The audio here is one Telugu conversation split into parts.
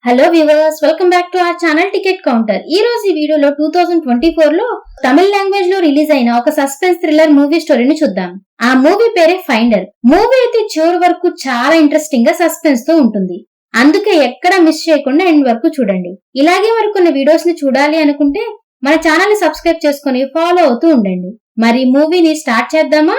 Hello viewers, welcome back to our channel ticket counter. ఈ రోజు ఈ వీడియోలో 2024 లో తమిళ లాంగ్వేజ్ లో రిలీజ్ అయిన ఒక సస్పెన్స్ థ్రిల్లర్ మూవీ స్టోరీని చూద్దాం. ఆ మూవీ పేరే ఫైండర్. మూవీ అయితే చివరి వరకు చాలా ఇంట్రెస్టింగ్ గా సస్పెన్స్ తో ఉంటుంది. అందుకే ఎక్కడా మిస్ చేయకుండా ఎండ్ వరకు చూడండి. ఇలాగే మరికొన్ని వీడియోస్ ని చూడాలి అనుకుంటే మన ఛానల్ ని సబ్స్క్రైబ్ చేసుకుని ఫాలో అవుతూ ఉండండి. మరి మూవీని స్టార్ట్ చేద్దామా?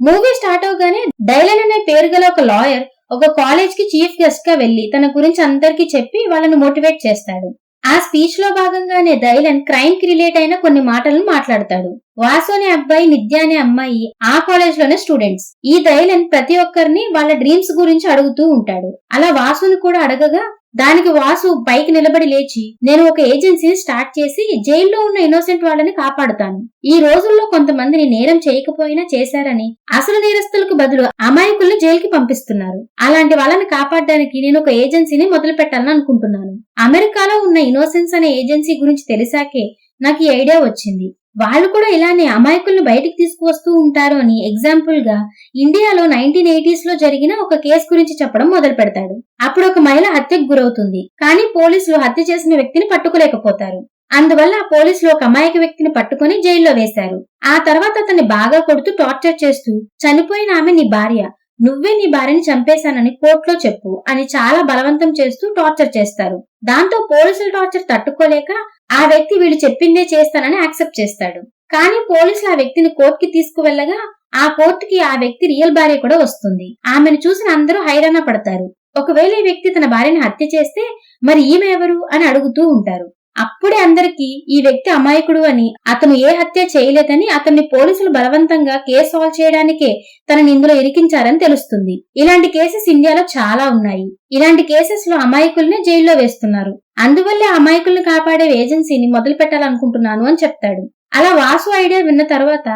మూవీ స్టార్ట్ అవగానే డైలన్ అనే పేరు గల ఒక లాయర్ ఒక కాలేజ్ కి చీఫ్ గెస్ట్ గా వెళ్లి తన గురించి అందరికీ చెప్పి వాళ్ళని మోటివేట్ చేస్తాడు. ఆ స్పీచ్ లో భాగంగానే డైలన్ క్రైమ్ కి రిలేట్ అయిన కొన్ని మాటలను మాట్లాడతాడు. వాసు అనే అబ్బాయి, నిత్య అనే అమ్మాయి ఆ కాలేజ్ లోనే స్టూడెంట్స్. ఈ డైలన్ ప్రతి ఒక్కరిని వాళ్ళ డ్రీమ్స్ గురించి అడుగుతూ ఉంటాడు. అలా వాసుని కూడా అడగగా దానికి వాసు పైకి నిలబడి లేచి, నేను ఒక ఏజెన్సీని స్టార్ట్ చేసి జైల్లో ఉన్న ఇన్నోసెంట్ వాళ్ళని కాపాడుతాను. ఈ రోజుల్లో కొంతమందిని నేరం చేయకపోయినా చేశారని అసలు నేరస్తులకు బదులు అమాయకుల్ని జైలుకి పంపిస్తున్నారు. అలాంటి వాళ్ళని కాపాడడానికి నేను ఒక ఏజెన్సీని మొదలు పెట్టాలని అనుకుంటున్నాను. అమెరికాలో ఉన్న ఇన్నోసెన్స్ అనే ఏజెన్సీ గురించి తెలిసాకే నాకు ఈ ఐడియా వచ్చింది. వాళ్ళు కూడా ఇలానే అమాయకుల్ని బయటికి తీసుకువస్తూ ఉంటారు అని ఎగ్జాంపుల్ గా ఇండియాలో 1980s లో జరిగిన ఒక కేసు గురించి చెప్పడం మొదలు పెడతాడు. అప్పుడు ఒక మహిళ హత్యకు గురవుతుంది. కానీ పోలీసులు హత్య చేసిన వ్యక్తిని పట్టుకోలేకపోతారు. అందువల్ల ఆ పోలీసులు ఒక అమాయక వ్యక్తిని పట్టుకుని జైల్లో వేశారు. ఆ తర్వాత అతన్ని బాగా కొడుతూ టార్చర్ చేస్తూ, చనిపోయిన ఆమె నీ భార్య, నువ్వే నీ భార్యని చంపేశానని కోర్టులో చెప్పు అని చాలా బలవంతం చేస్తూ టార్చర్ చేస్తారు. దాంతో పోలీసుల టార్చర్ తట్టుకోలేక ఆ వ్యక్తి వీళ్ళు చెప్పిందే చేస్తానని యాక్సెప్ట్ చేస్తాడు. కానీ పోలీసులు ఆ వ్యక్తిని కోర్టుకి తీసుకువెళ్లగా ఆ కోర్టుకి ఆ వ్యక్తి రియల్ భార్య కూడా వస్తుంది. ఆమెను చూసిన అందరూ హైరాణ పడతారు. ఒకవేళ ఈ వ్యక్తి తన భార్యని హత్య చేస్తే మరి ఈమె ఎవరు అని అడుగుతూ ఉంటారు. అప్పుడే అందరికీ ఈ వ్యక్తి అమాయకుడు అని, అతను ఏ హత్య చేయలేదని, అతన్ని పోలీసులు బలవంతంగా కేసు సాల్వ్ చేయడానికే తనని ఇందులో ఇరికించారని తెలుస్తుంది. ఇలాంటి కేసెస్ ఇండియాలో చాలా ఉన్నాయి. ఇలాంటి కేసెస్ లో అమాయకుల్ని జైల్లో వేస్తున్నారు. అందువల్లే అమాయకుల్ని కాపాడే ఏజెన్సీని మొదలు పెట్టాలనుకుంటున్నాను అని చెప్తాడు. అలా వాసు ఐడియా విన్న తర్వాత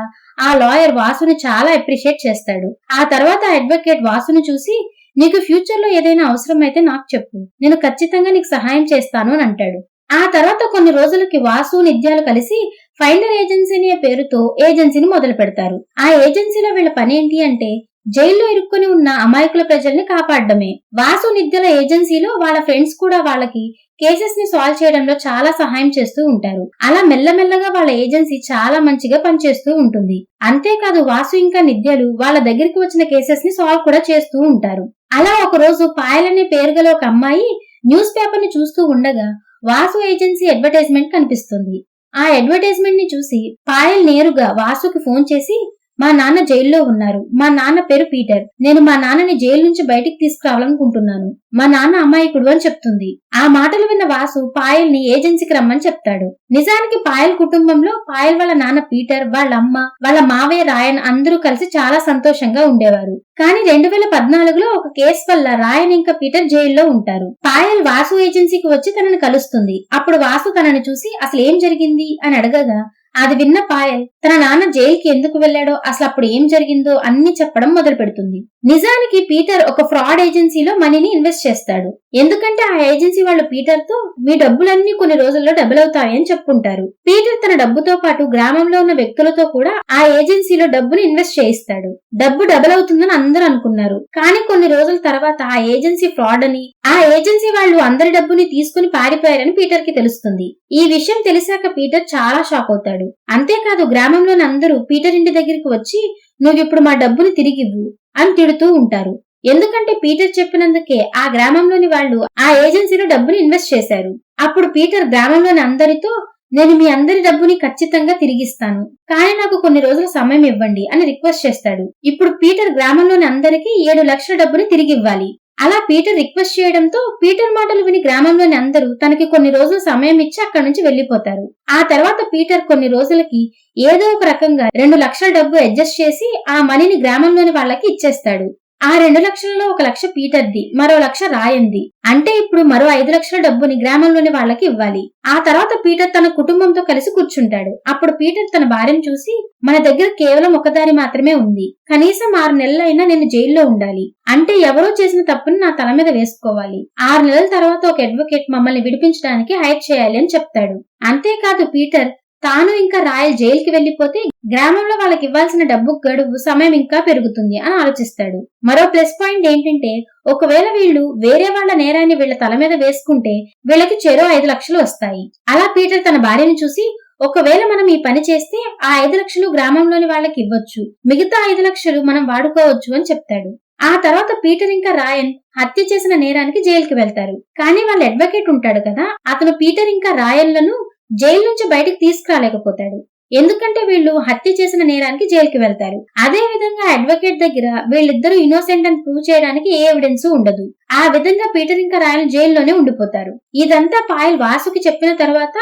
ఆ లాయర్ వాసుని చాలా అప్రిషియేట్ చేస్తాడు. ఆ తర్వాత అడ్వకేట్ వాసుని చూసి, నీకు ఫ్యూచర్ లో ఏదైనా అవసరం అయితే నాకు చెప్పు, నేను ఖచ్చితంగా నీకు సహాయం చేస్తాను అని అంటాడు. ఆ తర్వాత కొన్ని రోజులకి వాసు, నిత్యాలు కలిసి ఫైండర్ ఏజెన్సీ అనే పేరుతో ఏజెన్సీని మొదలు పెడతారు. ఆ ఏజెన్సీలో వీళ్ళ పని ఏంటి అంటే జైల్లో ఇరుక్కుని ఉన్న అమాయకుల ప్రజల్ని కాపాడడమే. వాసు, నిత్యాల ఏజెన్సీలో వాళ్ళ ఫ్రెండ్స్ కూడా వాళ్ళకి కేసెస్ ని సాల్వ్ చేయడంలో చాలా సహాయం చేస్తూ ఉంటారు. అలా మెల్లమెల్లగా వాళ్ళ ఏజెన్సీ చాలా మంచిగా పనిచేస్తూ ఉంటుంది. అంతేకాదు వాసు ఇంకా నిత్యాలు వాళ్ళ దగ్గరికి వచ్చిన కేసెస్ ని సాల్వ్ కూడా చేస్తూ ఉంటారు. అలా ఒక రోజు పాయల్ అనే పేరు గల ఒక అమ్మాయి న్యూస్ పేపర్ ని చూస్తూ ఉండగా వాసు ఏజెన్సీ అడ్వర్టైజ్మెంట్ కనిపిస్తుంది. ఆ అడ్వర్టైజ్మెంట్ ని చూసి పాయల్ నేరుగా వాసుకి ఫోన్ చేసి, మా నాన్న జైల్లో ఉన్నారు. మా నాన్న పేరు పీటర్. నేను మా నాన్నని జైలు నుంచి బయటికి తీసుకురావాలనుకుంటున్నాను. మా నాన్న అమాయకుడు అని చెప్తుంది. ఆ మాటలు విన్న వాసు పాయల్ ని ఏజెన్సీకి రమ్మని చెప్తాడు. నిజానికి పాయల్ కుటుంబంలో పాయల్ వాళ్ళ నాన్న పీటర్, వాళ్ళ అమ్మ, వాళ్ళ మావయ్య రాయన్ అందరూ కలిసి చాలా సంతోషంగా ఉండేవారు. కానీ 2014లో ఒక కేసు వల్ల రాయన్ ఇంకా పీటర్ జైల్లో ఉంటారు. పాయల్ వాసు ఏజెన్సీకి వచ్చి తనని కలుస్తుంది. అప్పుడు వాసు తనని చూసి అసలు ఏం జరిగింది అని అడగగా అది విన్న పాయల్ తన నాన్న జైలుకి ఎందుకు వెళ్లాడో, అసలు అప్పుడు ఏం జరిగిందో అన్ని చెప్పడం మొదలు పెడుతుంది. నిజానికి పీటర్ ఒక ఫ్రాడ్ ఏజెన్సీలో మనీని ఇన్వెస్ట్ చేస్తాడు. ఎందుకంటే ఆ ఏజెన్సీ వాళ్ళు పీటర్ తో మీ డబ్బులన్నీ కొన్ని రోజుల్లో డబుల్ అవుతాయని చెప్పుకుంటారు. పీటర్ తన డబ్బుతో పాటు గ్రామంలో ఉన్న వ్యక్తులతో కూడా ఆ ఏజెన్సీలో డబ్బుని ఇన్వెస్ట్ చేయిస్తాడు. డబ్బు డబుల్ అవుతుందని అందరూ అనుకున్నారు. కానీ కొన్ని రోజుల తర్వాత ఆ ఏజెన్సీ ఫ్రాడ్ అని, ఆ ఏజెన్సీ వాళ్ళు అందరి డబ్బుని తీసుకుని పారిపోయారని పీటర్ కి తెలుస్తుంది. ఈ విషయం తెలిసాక పీటర్ చాలా షాక్ అవుతాడు. అంతేకాదు గ్రామంలోని అందరూ పీటర్ ఇంటి దగ్గరికి వచ్చి, నువ్విప్పుడు మా డబ్బుని తిరిగివ్వు అని తిడుతూ ఉంటారు. ఎందుకంటే పీటర్ చెప్పినందుకే ఆ గ్రామంలోని వాళ్ళు ఆ ఏజెన్సీలో డబ్బుని ఇన్వెస్ట్ చేశారు. అప్పుడు పీటర్ గ్రామంలోని అందరితో, నేను మీ అందరి డబ్బుని ఖచ్చితంగా తిరిగిస్తాను, కానీ నాకు కొన్ని రోజుల సమయం ఇవ్వండి అని రిక్వెస్ట్ చేస్తాడు. ఇప్పుడు పీటర్ గ్రామంలోని అందరికీ 7 లక్షల డబ్బుని తిరిగివ్వాలి. అలా పీటర్ రిక్వెస్ట్ చేయడంతో పీటర్ మాటలు విని గ్రామంలోని అందరూ తనకి కొన్ని రోజులు సమయం ఇచ్చి అక్కడి నుంచి వెళ్లిపోతారు. ఆ తర్వాత పీటర్ కొన్ని రోజులకి ఏదో ఒక రకంగా 2 లక్షల డబ్బు అడ్జస్ట్ చేసి ఆ మనీని గ్రామంలోని వాళ్ళకి ఇచ్చేస్తాడు. ఆ 2 లక్షలలో 1 లక్ష పీటర్ది, మరో 1 లక్ష రాయంది. అంటే ఇప్పుడు మరో 5 లక్షల డబ్బుని గ్రామంలోని వాళ్ళకి ఇవ్వాలి. ఆ తర్వాత పీటర్ తన కుటుంబంతో కలిసి కూర్చుంటాడు. అప్పుడు పీటర్ తన భార్యను చూసి, మన దగ్గర కేవలం ఒక దారి మాత్రమే ఉంది. కనీసం 6 నెలలైనా నేను జైల్లో ఉండాలి. అంటే ఎవరో చేసిన తప్పుని నా తల మీద వేసుకోవాలి. 6 నెలల తర్వాత ఒక అడ్వకేట్ మమ్మల్ని విడిపించడానికి హైర్ చేయాలి అని చెప్తాడు. అంతేకాదు పీటర్ తాను ఇంకా రాయల్ జైలుకి వెళ్లిపోతే గ్రామంలో వాళ్ళకి ఇవ్వాల్సిన డబ్బు గడువు సమయం ఇంకా పెరుగుతుంది అని ఆలోచిస్తాడు. మరో ప్లస్ పాయింట్ ఏంటంటే ఒకవేళ వీళ్ళు వేరే వాళ్ళ నేరాన్ని వీళ్ళ తల మీద వేసుకుంటే వీళ్ళకి చెరో 5 లక్షలు వస్తాయి. అలా పీటర్ తన భార్యను చూసి ఒకవేళ మనం ఈ పని చేస్తే ఆ 5 లక్షలు గ్రామంలోని వాళ్ళకి ఇవ్వచ్చు, మిగతా 5 లక్షలు మనం వాడుకోవచ్చు అని చెప్తాడు. ఆ తర్వాత పీటర్ ఇంకా రాయన్ హత్య చేసిన నేరానికి జైలుకి వెళ్తారు. కానీ వాళ్ళ అడ్వకేట్ ఉంటాడు కదా, అతను పీటర్ ఇంకా రాయన్లను జైలు నుంచి బయటకు తీసుకురాలేకపోతాడు. ఎందుకంటే వీళ్ళు హత్య చేసిన నేరానికి జైలుకి వెళ్తారు. అదే విధంగా అడ్వకేట్ దగ్గర వీళ్ళిద్దరూ ఇన్నోసెంట్ అని ప్రూవ్ చేయడానికి ఏ ఎవిడెన్స్ ఉండదు. ఆ విధంగా పీటర్ ఇంకా రాయన్ జైల్లోనే ఉండిపోతారు. ఇదంతా పాయల్ వాసుకి చెప్పిన తర్వాత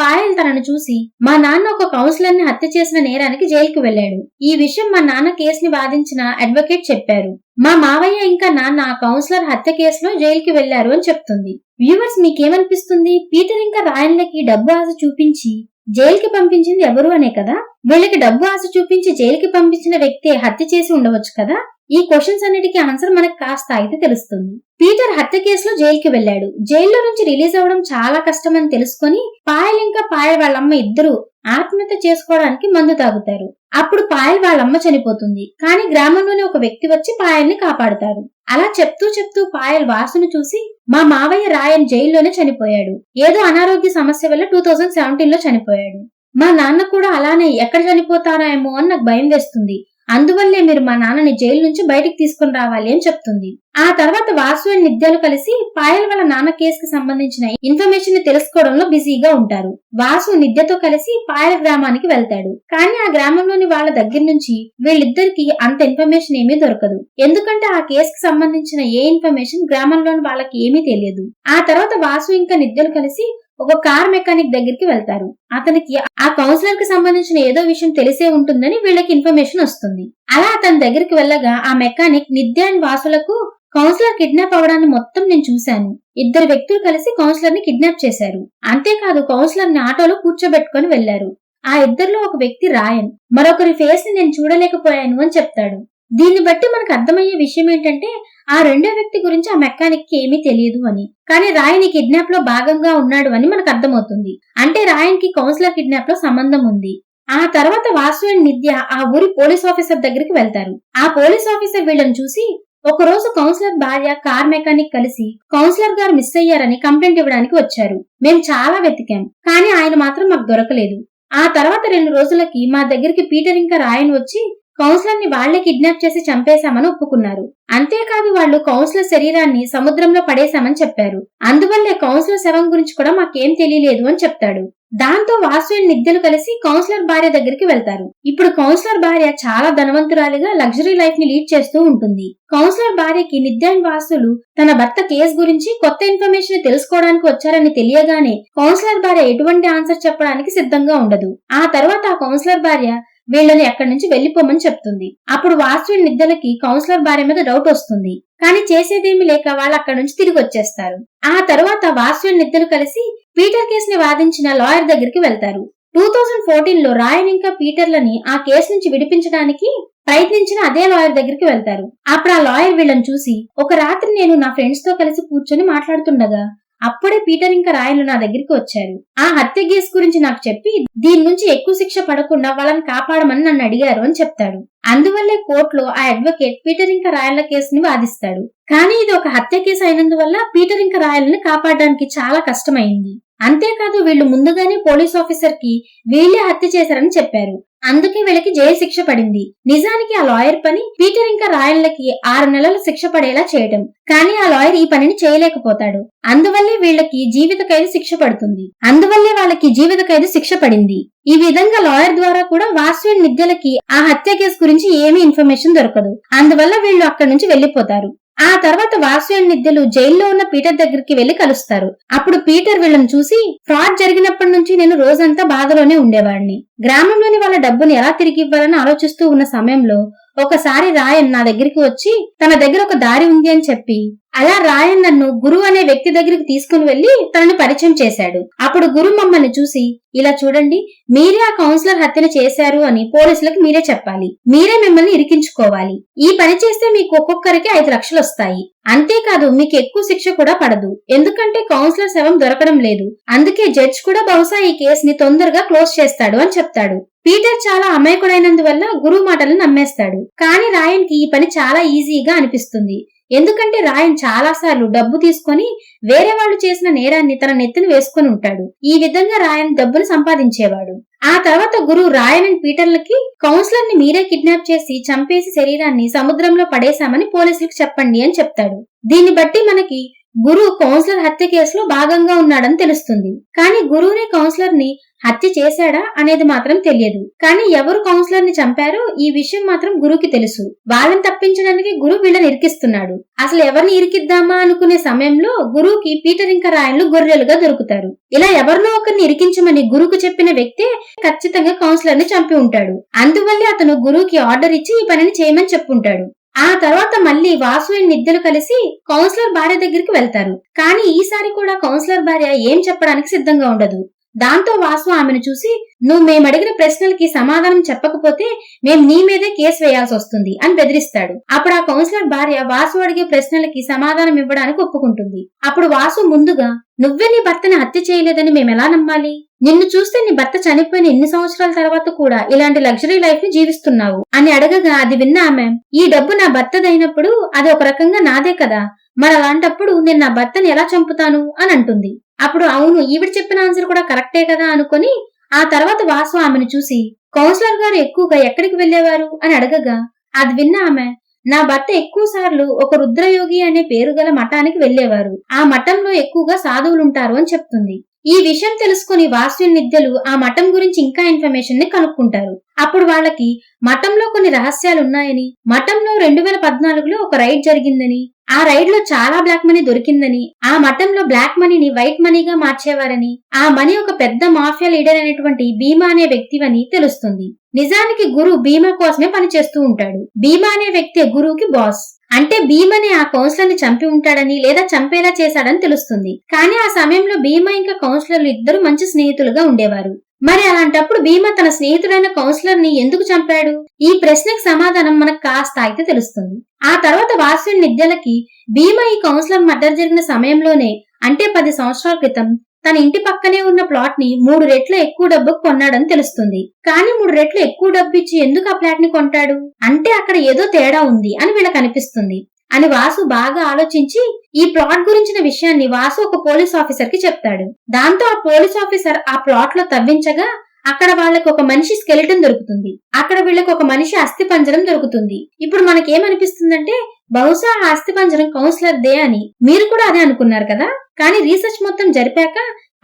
పాయల్ తనను చూసి, మా నాన్న ఒక కౌన్సిలర్ ని హత్య చేసిన నేరానికి జైలుకి వెళ్లాడు. ఈ విషయం మా నాన్న కేసుని వాదించిన అడ్వకేట్ చెప్పారు. మా మావయ్య ఇంకా నాన్న ఆ కౌన్సిలర్ హత్య కేసులో జైలుకి వెళ్లారు అని చెప్తుంది. వ్యూవర్స్, మీకేమనిపిస్తుంది? పీటర్ ఇంకా రాయన్లకి డబ్బు ఆశ చూపించి జైలుకి పంపించింది ఎవరు అనే కదా? వీళ్ళకి డబ్బు ఆశ చూపించి జైలుకి పంపించిన వ్యక్తే హత్య చేసి ఉండవచ్చు కదా? ఈ క్వశ్చన్స్ అన్నిటికీ ఆన్సర్ మనకు కాస్త అయితే తెలుస్తుంది. పీటర్ హత్య కేసులో జైలుకి వెళ్లాడు. జైల్లో నుంచి రిలీజ్ అవ్వడం చాలా కష్టమని తెలుసుకొని పాయల్ ఇంకా పాయల్ వాళ్ళమ్మ ఇద్దరు ఆత్మహత్య చేసుకోవడానికి మందు తాగుతారు. అప్పుడు పాయల్ వాళ్ళమ్మ చనిపోతుంది. కానీ గ్రామంలోని ఒక వ్యక్తి వచ్చి పాయల్ని కాపాడుతారు. అలా చెప్తూ చెప్తూ పాయల్ వాసును చూసి, మా మావయ్య రాయన్ జైల్లోనే చనిపోయాడు. ఏదో అనారోగ్య సమస్య వల్ల 2017లో చనిపోయాడు. మా నాన్న కూడా అలానే ఎక్కడ చనిపోతారేమో అని నాకు భయం వేస్తుంది. అందువల్లే మీరు మా నాన్నని జైలు నుంచి బయటికి తీసుకుని రావాలి అని చెప్తుంది. ఆ తర్వాత వాసు అండ్ నిత్యాలు కలిసి పాయల్ వాళ్ళ నాన్న కేసుకి సంబంధించిన ఇన్ఫర్మేషన్ ని తెలుసుకోవడంలో బిజీగా ఉంటారు. వాసు నిత్యతో కలిసి పాయల్ గ్రామానికి వెళ్తాడు. కానీ ఆ గ్రామంలోని వాళ్ళ దగ్గర నుంచి వీళ్ళిద్దరికి అంత ఇన్ఫర్మేషన్ ఏమీ దొరకదు. ఎందుకంటే ఆ కేసుకి సంబంధించిన ఏ ఇన్ఫర్మేషన్ గ్రామంలోని వాళ్ళకి ఏమీ తెలియదు. ఆ తర్వాత వాసు ఇంకా నిత్యలు కలిసి ఒక కార్ మెకానిక్ దగ్గరికి వెళ్తారు. అతనికి ఆ కౌన్సిలర్ కి సంబంధించిన ఏదో విషయం తెలిసే ఉంటుందని వీళ్ళకి ఇన్ఫర్మేషన్ వస్తుంది. అలా అతని దగ్గరికి వెళ్ళగా ఆ మెకానిక్ నిత్య అండ్ వాసులకు కౌన్సిలర్ కిడ్నాప్ అవడాన్ని మొత్తం నేను చూశాను. 2 వ్యక్తులు కలిసి కౌన్సిలర్ ని కిడ్నాప్ చేశారు. అంతేకాదు కౌన్సిలర్ ని ఆటోలో కూర్చోబెట్టుకుని వెళ్లారు. ఆ ఇద్దరిలో ఒక వ్యక్తి రాయన్, మరొకరి ఫేస్ ని నేను చూడలేకపోయాను అని చెప్తాడు. దీన్ని బట్టి మనకు అర్థమయ్యే విషయం ఏంటంటే ఆ రెండో వ్యక్తి గురించి ఆ మెకానిక్ కి ఏమీ తెలియదు అని. కానీ రాయన్ ఈ కిడ్నాప్ లో భాగంగా ఉన్నాడు అని మనకు అర్థమవుతుంది. అంటే రాయన్ కి కౌన్సిలర్ కిడ్నాప్ లో సంబంధం ఉంది. ఆ తర్వాత వాసు అండ్ నిత్య ఆ ఊరి పోలీస్ ఆఫీసర్ దగ్గరికి వెళ్తారు. ఆ పోలీస్ ఆఫీసర్ వీళ్ళని చూసి, ఒక రోజు కౌన్సిలర్ భార్య కార్ మెకానిక్ కలిసి కౌన్సిలర్ గారు మిస్ అయ్యారని కంప్లైంట్ ఇవ్వడానికి వచ్చారు. మేము చాలా వెతికాం, కానీ ఆయన మాత్రం మాకు దొరకలేదు. ఆ తర్వాత 2 రోజులకి మా దగ్గరికి పీటర్ ఇంకా రాయన్ వచ్చి కౌన్సిలర్ ని వాళ్లే కిడ్నాప్ చేసి చంపేశామని ఒప్పుకున్నారు. అంతేకాదు వాళ్ళు కౌన్సిలర్ శరీరాన్ని సముద్రంలో పడేశామని చెప్పారు. అందువల్లే కౌన్సిలర్ శవం గురించి కూడా మాకేం తెలియలేదు అని చెప్తాడు. దాంతో వాసు అండ్ నిత్యలు కలిసి కౌన్సిలర్ భార్య దగ్గరికి వెళ్తారు. ఇప్పుడు కౌన్సిలర్ భార్య చాలా ధనవంతురాలిగా లగ్జరీ లైఫ్ ని లీడ్ చేస్తూ ఉంటుంది. కౌన్సిలర్ భార్యకి నిత్య అండ్ వాసులు తన భర్త కేసు గురించి కొత్త ఇన్ఫర్మేషన్ తెలుసుకోవడానికి వచ్చారని తెలియగానే కౌన్సిలర్ భార్య ఎటువంటి ఆన్సర్ చెప్పడానికి సిద్ధంగా ఉండదు. ఆ తర్వాత ఆ కౌన్సిలర్ భార్య వీళ్ళని అక్కడి నుంచి వెళ్లిపోమని చెప్తుంది. అప్పుడు వాసు నిద్రలకి కౌన్సిలర్ భార్య మీద డౌట్ వస్తుంది. కానీ చేసేదేమీ లేక వాళ్ళు అక్కడి నుంచి తిరిగి వచ్చేస్తారు. ఆ తర్వాత వాసు నిద్రలు కలిసి పీటర్ కేసుని వాదించిన లాయర్ దగ్గరికి వెళ్తారు. 2014లో రాయన్ ఇంకా పీటర్లని ఆ కేసు నుంచి విడిపించడానికి ప్రయత్నించిన అదే లాయర్ దగ్గరికి వెళ్తారు. అప్పుడు ఆ లాయర్ వీళ్ళని చూసి, ఒక రాత్రి నేను నా ఫ్రెండ్స్ తో కలిసి కూర్చొని మాట్లాడుతుండగా అప్పుడే పీటర్ ఇంకా రాయన్లు నా దగ్గరికి వచ్చారు. ఆ హత్య కేసు గురించి నాకు చెప్పి దీని నుంచి ఎక్కువ శిక్ష పడకుండా వాళ్ళని కాపాడమని నన్ను అడిగారు అని చెప్తాడు. అందువల్లే కోర్టులో ఆ అడ్వకేట్ పీటర్ ఇంకా రాయన్ల కేసుని వాదిస్తాడు. కానీ ఇది ఒక హత్య కేసు అయినందువల్ల పీటర్ ఇంకా రాయన్లని కాపాడడానికి చాలా కష్టమైంది. అంతేకాదు వీళ్ళు ముందుగానే పోలీస్ ఆఫీసర్ కి వీళ్ళే హత్య చేశారని చెప్పారు. అందుకే వీళ్ళకి జైలు శిక్ష పడింది. నిజానికి ఆ లాయర్ పని పీటర్ ఇంకా రాయన్లకి 6 నెలల శిక్ష పడేలా చేయడం. కానీ ఆ లాయర్ ఈ పనిని చేయలేకపోతాడు. అందువల్లే వీళ్ళకి జీవిత ఖైదు శిక్ష పడుతుంది. అందువల్లే వాళ్ళకి జీవిత ఖైదు శిక్ష పడింది. ఈ విధంగా లాయర్ ద్వారా కూడా వాసు అండ్ నిత్యలకి ఆ హత్య కేసు గురించి ఏమీ ఇన్ఫర్మేషన్ దొరకదు. అందువల్ల వీళ్ళు అక్కడి నుంచి వెళ్లిపోతారు. ఆ తర్వాత వాసు అండ్ నిత్యలు జైల్లో ఉన్న పీటర్ దగ్గరికి వెళ్లి కలుస్తారు. అప్పుడు పీటర్ వీళ్ళని చూసి, ఫ్రాడ్ జరిగినప్పటి నుంచి నేను రోజంతా బాధలోనే ఉండేవాడిని. గ్రామంలోని వాళ్ళ డబ్బుని ఎలా తిరిగి ఇవ్వాలని ఆలోచిస్తూ ఉన్న సమయంలో ఒకసారి రాయన్ నా దగ్గరికి వచ్చి తన దగ్గర ఒక దారి ఉంది అని చెప్పి, అలా రాయన్ నన్ను గురు అనే వ్యక్తి దగ్గరికి తీసుకుని వెళ్లి తనని పరిచయం చేశాడు. అప్పుడు గురు మమ్మల్ని చూసి, ఇలా చూడండి, మీరే ఆ కౌన్సిలర్ హత్యను చేశారు అని పోలీసులకు మీరే చెప్పాలి. మీరే మిమ్మల్ని ఇరికించుకోవాలి. ఈ పని చేస్తే మీకు ఒక్కొక్కరికి 5 లక్షలు వస్తాయి. అంతేకాదు మీకు ఎక్కువ శిక్ష కూడా పడదు, ఎందుకంటే కౌన్సిలర్ శవం దొరకడం లేదు, అందుకే జడ్జ్ కూడా బహుశా ఈ కేసుని తొందరగా క్లోజ్ చేస్తాడు అని చెప్తాడు. పీటర్ చాలా అమాయకుడైనందువల్ల గురువు మాటలను నమ్మేస్తాడు. కానీ రాయన్ కి ఈ పని చాలా ఈజీగా అనిపిస్తుంది. ఎందుకంటే రాయన్ చాలాసార్లు డబ్బు తీసుకొని వేరే వాళ్ళు చేసిన నేరాన్ని తన నెత్తిన వేసుకొని ఉంటాడు. ఈ విధంగా రాయన్ డబ్బును సంపాదించేవాడు. ఆ తర్వాత గురువు రాయన్ అండ్ పీటర్లకి కౌన్సిలర్ ని మీరే కిడ్నాప్ చేసి చంపేసి శరీరాన్ని సముద్రంలో పడేశామని పోలీసులకు చెప్పండి అని చెప్తాడు. దీన్ని బట్టి మనకి గురువు కౌన్సిలర్ హత్య కేసులో భాగంగా ఉన్నాడని తెలుస్తుంది. కానీ గురువునే కౌన్సిలర్ ని హత్య చేశాడా అనేది మాత్రం తెలియదు. కానీ ఎవరు కౌన్సిలర్ ని చంపారో ఈ విషయం మాత్రం గురువుకి తెలుసు. వాళ్ళని తప్పించడానికి గురువు వీళ్ళని ఇరికిస్తున్నాడు. అసలు ఎవరిని ఇరికిద్దామా అనుకునే సమయంలో గురువుకి పీటర్ ఇంకా రాయన్లు గొర్రెలుగా దొరుకుతారు. ఇలా ఎవరినో ఒకరిని ఇరికించమని గురువుకు చెప్పిన వ్యక్తే ఖచ్చితంగా కౌన్సిలర్ ని చంపి ఉంటాడు. అందువల్లే అతను గురువుకి ఆర్డర్ ఇచ్చి ఈ పనిని చేయమని చెప్పుంటాడు. ఆ తర్వాత మళ్ళీ వాసు అండ్ నిద్యలు కలిసి కౌన్సిలర్ భార్య దగ్గరికి వెళ్తారు. కానీ ఈసారి కూడా కౌన్సిలర్ భార్య ఏం చెప్పడానికి సిద్ధంగా ఉండదు. దాంతో వాసు ఆమెను చూసి, నువ్వు మేమడిగిన ప్రశ్నలకి సమాధానం చెప్పకపోతే మేం నీ మీదే కేసు వేయాల్సి వస్తుంది అని బెదిరిస్తాడు. అప్పుడు ఆ కౌన్సిలర్ భార్య వాసు అడిగే ప్రశ్నలకి సమాధానం ఇవ్వడానికి ఒప్పుకుంటుంది. అప్పుడు వాసు ముందుగా, నువ్వే నీ భర్తని హత్య చేయలేదని మేమెలా నమ్మాలి? నిన్ను చూస్తే నీ భర్త చనిపోయిన ఎన్ని సంవత్సరాల తర్వాత కూడా ఇలాంటి లగ్జరీ లైఫ్ ని జీవిస్తున్నావు అని అడగగా అది విన్న ఆమె, ఈ డబ్బు నా భర్తదైనప్పుడు అది ఒక రకంగా నాదే కదా, మరి అలాంటప్పుడు నేను నా భర్తని ఎలా చంపుతాను అని అంటుంది. అప్పుడు అవును, ఈవిడ చెప్పిన ఆన్సర్ కూడా కరెక్టే కదా అనుకుని ఆ తర్వాత వాసు ఆమెను చూసి, కౌన్సిలర్ గారు ఎక్కువగా ఎక్కడికి వెళ్లేవారు అని అడగగా అది విన్న ఆమె, నా భర్త ఎక్కువ సార్లు ఒక రుద్రయోగి అనే పేరు గల మఠానికి వెళ్లేవారు, ఆ మఠంలో ఎక్కువగా సాధువులుంటారు అని చెప్తుంది. ఈ విషయం తెలుసుకుని వాసు నిద్యలు ఆ మఠం గురించి ఇంకా ఇన్ఫర్మేషన్ ని కనుక్కుంటారు. అప్పుడు వాళ్ళకి మఠంలో కొన్ని రహస్యాలున్నాయని, మఠంలో 2014లో ఒక రైడ్ జరిగిందని, ఆ రైడ్ లో చాలా బ్లాక్ మనీ దొరికిందని, ఆ మఠంలో బ్లాక్ మనీని వైట్ మనీగా మార్చేవారని, ఆ మనీ ఒక పెద్ద మాఫియా లీడర్ అయినటువంటి భీమా అనే వ్యక్తివని తెలుస్తుంది. నిజానికి గురు భీమా కోసమే పనిచేస్తూ ఉంటాడు. భీమా అనే వ్యక్తి గురువుకి బాస్. అంటే భీమని ఆ కౌన్సిలర్ ని చంపి ఉంటాడని లేదా చంపేలా చేశాడని తెలుస్తుంది. కానీ ఆ సమయంలో భీమా ఇంకా కౌన్సిలర్లు ఇద్దరు మంచి స్నేహితులుగా ఉండేవారు. మరి అలాంటప్పుడు భీమా తన స్నేహితుడైన కౌన్సిలర్ ని ఎందుకు చంపాడు? ఈ ప్రశ్నకి సమాధానం మనకు కాస్త అయితే తెలుస్తుంది. ఆ తర్వాత వాసు నిద్యలకి భీమా ఈ కౌన్సిలర్ మర్డర్ జరిగిన సమయంలోనే, అంటే 10 సంవత్సరాల క్రితం తన ఇంటి పక్కనే ఉన్న ప్లాట్ ని 3 రెట్లు ఎక్కువ డబ్బుకు కొన్నాడని తెలుస్తుంది. కానీ 3 రెట్లు ఎక్కువ డబ్బు ఇచ్చి ఎందుకు ఆ ప్లాట్ ని కొంటాడు? అంటే అక్కడ ఏదో తేడా ఉంది అని వీళ్ళకి అనిపిస్తుంది అని వాసు బాగా ఆలోచించి ఈ ప్లాట్ గురించిన విషయాన్ని వాసు ఒక పోలీస్ ఆఫీసర్ కి చెప్తాడు. దాంతో ఆ పోలీస్ ఆఫీసర్ ఆ ప్లాట్ లో తవ్వించగా అక్కడ వాళ్ళకి ఒక మనిషి స్కెలిటన్ దొరుకుతుంది. అక్కడ వీళ్ళకి ఒక మనిషి అస్థి పంజరం దొరుకుతుంది. ఇప్పుడు మనకేమనిపిస్తుందంటే బహుశా ఆ అస్థి పంజరం కౌన్సిలర్ దే అని. మీరు కూడా అదే అనుకున్నారు కదా? కానీ రీసెర్చ్ మొత్తం జరిపాక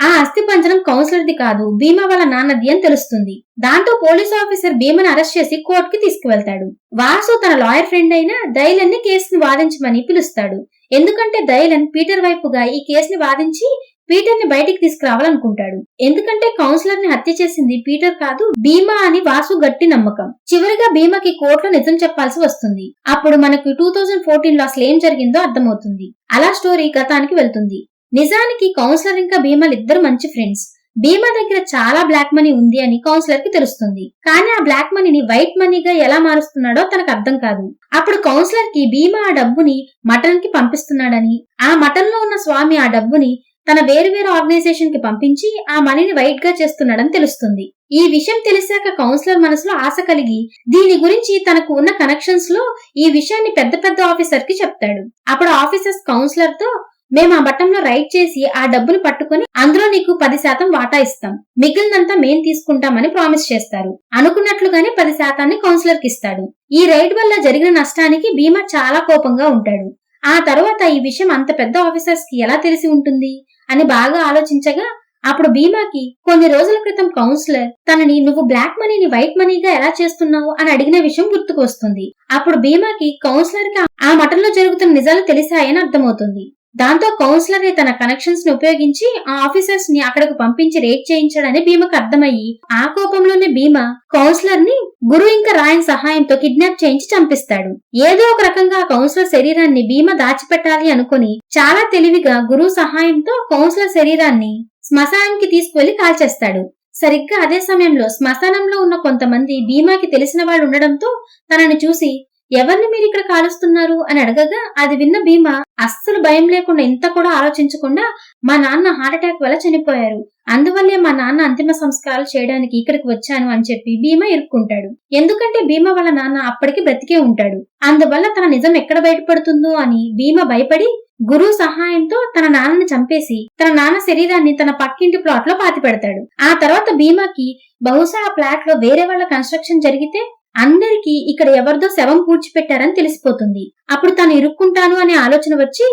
ఆ అస్థి పంజరం కౌన్సిలర్ది కాదు, భీమా వాళ్ళ నాన్నది అని తెలుస్తుంది. దాంతో పోలీస్ ఆఫీసర్ భీమని అరెస్ట్ చేసి కోర్టుకి తీసుకువెళ్తాడు. వాసు తన లాయర్ ఫ్రెండ్ అయిన డైలన్ ని కేసుని వాదించమని పిలుస్తాడు. ఎందుకంటే డైలన్ పీటర్ వైపుగా ఈ కేసుని వాదించి పీటర్ ని బయటికి తీసుకురావాలనుకుంటాడు. ఎందుకంటే కౌన్సిలర్ ని హత్య చేసింది పీటర్ కాదు, భీమా అని వాసు గట్టి నమ్మకం. చివరిగా భీమాకి కోర్టులో నిజం చెప్పాల్సి వస్తుంది. అప్పుడు మనకు 2014లో అసలు ఏం జరిగిందో అర్థమవుతుంది. అలా స్టోరీ గతానికి వెళ్తుంది. నిజానికి కౌన్సిలర్ ఇంకా భీమాలు ఇద్దరు మంచి ఫ్రెండ్స్. భీమా దగ్గర చాలా బ్లాక్ మనీ ఉంది అని కౌన్సిలర్ కి తెలుస్తుంది. కానీ ఆ బ్లాక్ మనీని వైట్ మనీగా ఎలా మారుస్తున్నాడో తనకు అర్థం కాదు. అప్పుడు కౌన్సిలర్ కి భీమా ఆ డబ్బుని మఠం కి పంపిస్తున్నాడని, ఆ మఠంలో ఉన్న స్వామి ఆ డబ్బుని తన వేరు ఆర్గనైజేషన్ కి పంపించి ఆ మనీని వైట్ గా చేస్తున్నాడని తెలుస్తుంది. ఈ విషయం తెలిసాక కౌన్సిలర్ మనసులో ఆశ కలిగి దీని గురించి తనకు ఉన్న కనెక్షన్స్ లో ఈ విషయాన్ని పెద్ద ఆఫీసర్ కి చెప్తాడు. అప్పుడు ఆఫీసర్స్ కౌన్సిలర్ తో, మేము ఆ మఠంలో రైడ్ చేసి ఆ డబ్బును పట్టుకుని అందులో నీకు 10% వాటా ఇస్తాం, మిగిలినంతా మేం తీసుకుంటామని ప్రామిస్ చేస్తారు. అనుకున్నట్లుగానే 10% కౌన్సిలర్ కి ఇస్తాడు. ఈ రైడ్ వల్ల జరిగిన నష్టానికి భీమా చాలా కోపంగా ఉంటాడు. ఆ తర్వాత ఈ విషయం అంత పెద్ద ఆఫీసర్స్ కి ఎలా తెలిసి ఉంటుంది అని బాగా ఆలోచించగా అప్పుడు భీమాకి కొన్ని రోజుల క్రితం కౌన్సిలర్ తనని నువ్వు బ్లాక్ మనీని వైట్ మనీగా ఎలా చేస్తున్నావు అని అడిగిన విషయం గుర్తుకు వస్తుంది. అప్పుడు భీమాకి కౌన్సిలర్ కి ఆ మఠంలో జరుగుతున్న నిజాలు తెలిసాయని అర్థమవుతుంది. దాంతో కౌన్సిలర్ తన కనెక్షన్స్ ని ఉపయోగించి ఆ ఆఫీసర్స్ ని అక్కడకు పంపించి రేట్ చేయించాడని భీమకు అర్థమయ్యి ఆ కోపంలోనే భీమా కౌన్సిలర్ ని గురు ఇంకా రాయన్ సహాయంతో కిడ్నాప్ చేయించి చంపిస్తాడు. ఏదో ఒక రకంగా కౌన్సిలర్ శరీరాన్ని భీమా దాచిపెట్టాలి అనుకుని చాలా తెలివిగా గురువు సహాయంతో కౌన్సిలర్ శరీరాన్ని శ్మశానానికి తీసుకువెళ్లి కాల్చేస్తాడు. సరిగ్గా అదే సమయంలో శ్మశానంలో ఉన్న కొంతమంది భీమాకి తెలిసిన వాళ్ళు ఉండడంతో తనని చూసి ఎవరిని మీరు ఇక్కడ కాలుస్తున్నారు అని అడగగా అది విన్న భీమా అస్సలు భయం లేకుండా ఇంత కూడా ఆలోచించకుండా మా నాన్న హార్ట్అటాక్ వల్ల చనిపోయారు, అందువల్లే మా నాన్న అంతిమ సంస్కారాలు చేయడానికి ఇక్కడికి వచ్చాను అని చెప్పి భీమా ఇరుక్కుంటాడు. ఎందుకంటే భీమా వాళ్ళ నాన్న అప్పటికి బ్రతికే ఉంటాడు. అందువల్ల తన నిజం ఎక్కడ బయటపడుతుందో అని భీమా భయపడి గురువు సహాయంతో తన నాన్నని చంపేసి తన నాన్న శరీరాన్ని తన పక్కింటి ప్లాట్ లో పాతి పెడతాడు. ఆ తర్వాత భీమాకి బహుశా ఆ ప్లాట్ లో వేరే వాళ్ళ కన్స్ట్రక్షన్ జరిగితే అందరికీ ఇక్కడ ఎవరిదో శవం పూడ్చిపెట్టారని తెలిసిపోతుంది. అప్పుడు తను ఇరుక్కుంటాను అనే ఆలోచన వచ్చి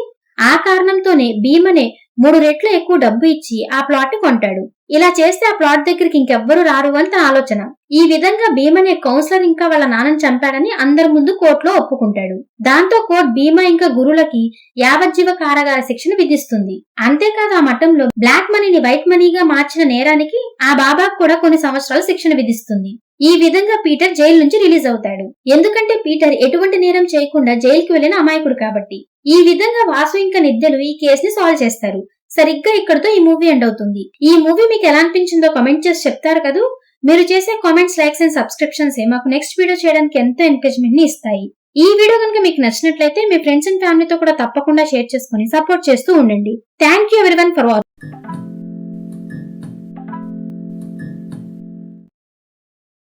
ఆ కారణంతోనే భీమనే 3 రెట్లు ఎక్కువ డబ్బు ఇచ్చి ఆ ప్లాట్ ని కొంటాడు. ఇలా చేస్తే ఆ ప్లాట్ దగ్గరికి ఇంకెవ్వరూ రారు అని తన ఆలోచన. ఈ విధంగా భీమనే కౌన్సిలర్ ఇంకా వాళ్ళ నాన్నని చంపాడని అందరి ముందు కోర్టులో ఒప్పుకుంటాడు. దాంతో కోర్టు భీమా ఇంకా గురులకి యావజ్జీవ కారాగార శిక్షను విధిస్తుంది. అంతేకాదు ఆ మఠంలో బ్లాక్ మనీని వైట్ మనీగా మార్చిన నేరానికి ఆ బాబాకు కూడా కొన్ని సంవత్సరాలు శిక్షణ విధిస్తుంది. ఈ విధంగా పీటర్ జైలు నుంచి రిలీజ్ అవుతాడు. ఎందుకంటే పీటర్ ఎటువంటి నేరం చేయకుండా జైలుకి వెళ్లిన అమాయకుడు కాబట్టి. ఈ విధంగా వాసు ఇంకా నిత్యలు ఈ కేసుని సాల్వ్ చేస్తారు. సరిగ్గా ఇక్కడితో ఈ మూవీ ఎండ్ అవుతుంది. ఈ మూవీ మీకు ఎలా అనిపించిందో కామెంట్ చేసి చెప్తారు కదా. మీరు చేసే కామెంట్స్, లైక్స్ అండ్ సబ్స్క్రిప్షన్స్ మాకు నెక్స్ట్ వీడియో చేయడానికి ఎంతో ఎంకరేజ్మెంట్ ని ఇస్తాయి. ఈ వీడియో కనుక మీకు నచ్చినట్లయితే మీ ఫ్రెండ్స్ అండ్ ఫ్యామిలీతో కూడా తప్పకుండా షేర్ చేసుకుని సపోర్ట్ చేస్తూ ఉండండి. Thank you everyone for watching.